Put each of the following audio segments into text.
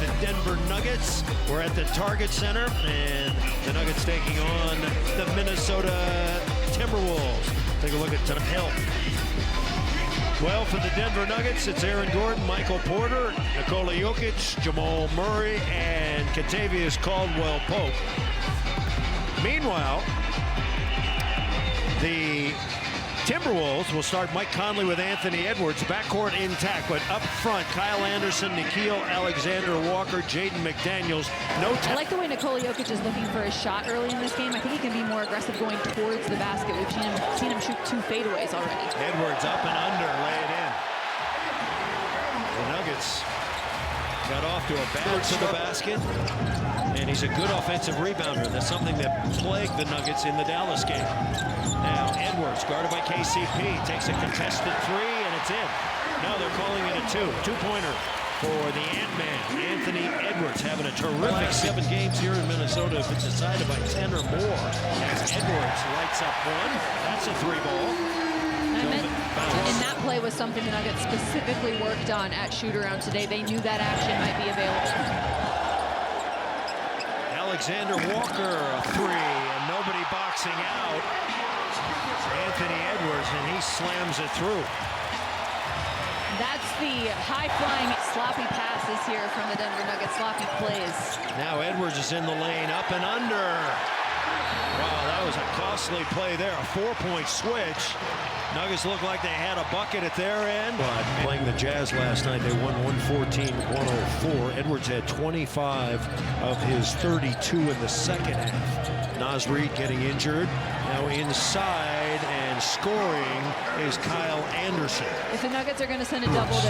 the Denver Nuggets. We're at the Target Center, and the Nuggets taking on the Minnesota Timberwolves. Take a look at the hill. Well, for the Denver Nuggets, it's Aaron Gordon, Michael Porter, Nikola Jokic, Jamal Murray, and Kentavious Caldwell-Pope. Meanwhile, the Timberwolves will start Mike Conley with Anthony Edwards, backcourt intact, but up front, Kyle Anderson, Nickeil Alexander-Walker, Jaden McDaniels. I like the way Nikola Jokic is looking for his shot early in this game. I think he can be more aggressive going towards the basket. We've seen him shoot 2 fadeaways already. Edwards up and under, lay it in. The Nuggets got off to a bounce to the basket, and he's a good offensive rebounder. That's something that plagued the Nuggets in the Dallas game. Now Edwards, guarded by KCP, takes a contested 3, and it's in. Now they're calling it a 2-pointer for the Ant-Man, Anthony Edwards, having a terrific 7 games here in Minnesota if it's decided by 10 or more. As Edwards lights up one, that's a 3-ball. And that play was something the Nuggets specifically worked on at shoot-around today. They knew that action might be available. Alexander Walker, a 3, and nobody boxing out. Anthony Edwards, and he slams it through. That's the high-flying, sloppy passes here from the Denver Nuggets, sloppy plays. Now Edwards is in the lane, up and under. Wow, that was a costly play there, a 4-point switch. Nuggets looked like they had a bucket at their end. But playing the Jazz last night, they won 114-104. Edwards had 25 of his 32 in the second half. Naz Reid getting injured. Now inside and scoring is Kyle Anderson. If the Nuggets are going to send a double,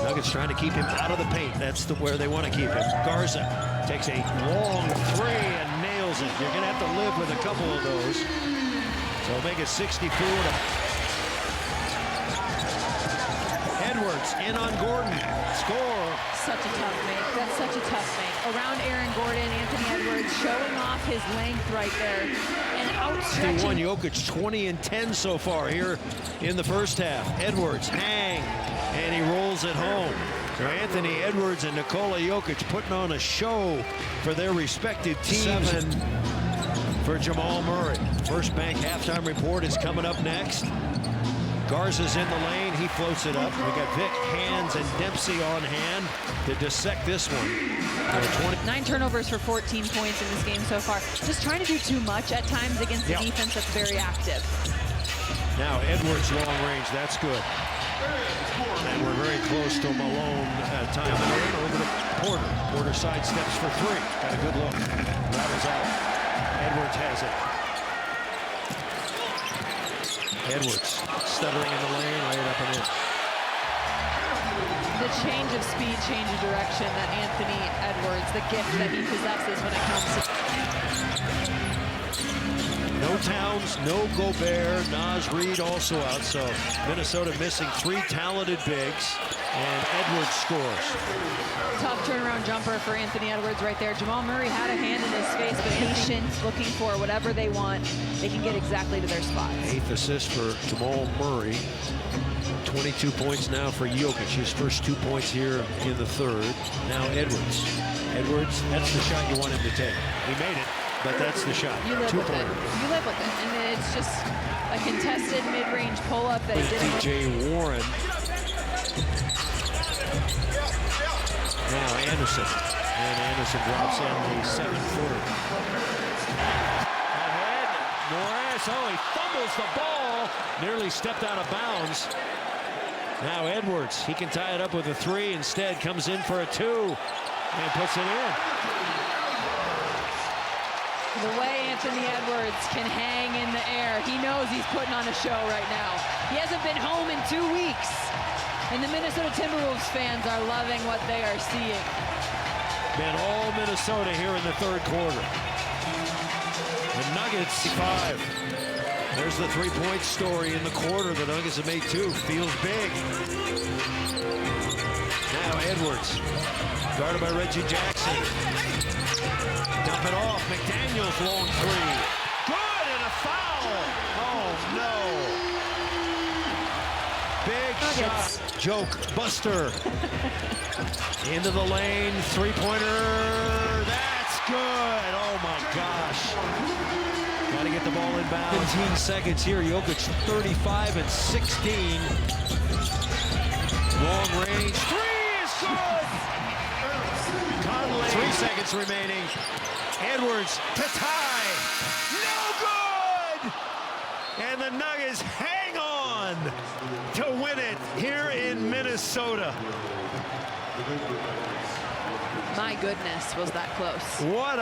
Nuggets trying to keep him out of the paint. That's where they want to keep him. Garza takes a long 3 and nails it. You're going to have to live with a couple of those. So make it 64 to Edwards in on Gordon. Score. Such a tough make. That's such a tough make. Around Aaron Gordon, Anthony Edwards showing off his length right there. And outstretching. Jokic 20 and 10 so far here in the first half. Edwards hang, and he rolls it home. So Anthony Edwards and Nikola Jokic putting on a show for their respective teams. 7 for Jamal Murray. First Bank halftime report is coming up next. Garza's in the lane, he floats it up. We got Vic, Hands, and Dempsey on hand to dissect this one. 9 turnovers for 14 points in this game so far. Just trying to do too much at times against a defense that's very active. Now Edwards long range, that's good. And we're very close to Malone time over to Porter. Porter sidesteps for 3. Got a good look. Rattles out. Edwards has it. Edwards stuttering in the lane, right up and in. The change of speed, change of direction that Anthony Edwards, the gift that he possesses when it comes to... No Towns, no Gobert, Naz Reid also out, so Minnesota missing 3 talented bigs, and Edwards scores. Tough turnaround jumper for Anthony Edwards right there. Jamal Murray had a hand in his face, but patient, looking for whatever they want. They can get exactly to their spots. 8th assist for Jamal Murray. 22 points now for Jokic, his first 2 points here in the third. Now Edwards. Edwards, that's the shot you want him to take. He made it, but that's the shot. You live with it. You live with it. And it's just a contested mid-range pull-up that he did. DJ Warren. Now Anderson. And Anderson drops in the 7-footer. Ahead, Morris. Oh, he fumbles the ball. Nearly stepped out of bounds. Now Edwards, he can tie it up with a 3. Instead, comes in for a 2 and puts it in. The way Anthony Edwards can hang in the air, he knows he's putting on a show right now. He hasn't been home in 2 weeks, and the Minnesota Timberwolves fans are loving what they are seeing. Been all Minnesota here in the third quarter. The Nuggets 5. There's the 3-point story in the quarter. The Nuggets have made 2. Feels big. Now Edwards, guarded by Reggie Jackson. Dump it off. McDaniels long 3. Good, and a foul. Oh no. Big Nuggets. shot. Joke buster. Into the lane, three-pointer. That's good. Oh my gosh. Got to get the ball inbound. 15 seconds here. Jokic 35 and 16. Long range. Three is good. Conley. 3 seconds remaining. Edwards to tie. No good. And the Nuggets hang on to win it here in Minnesota. My goodness, was that close. What a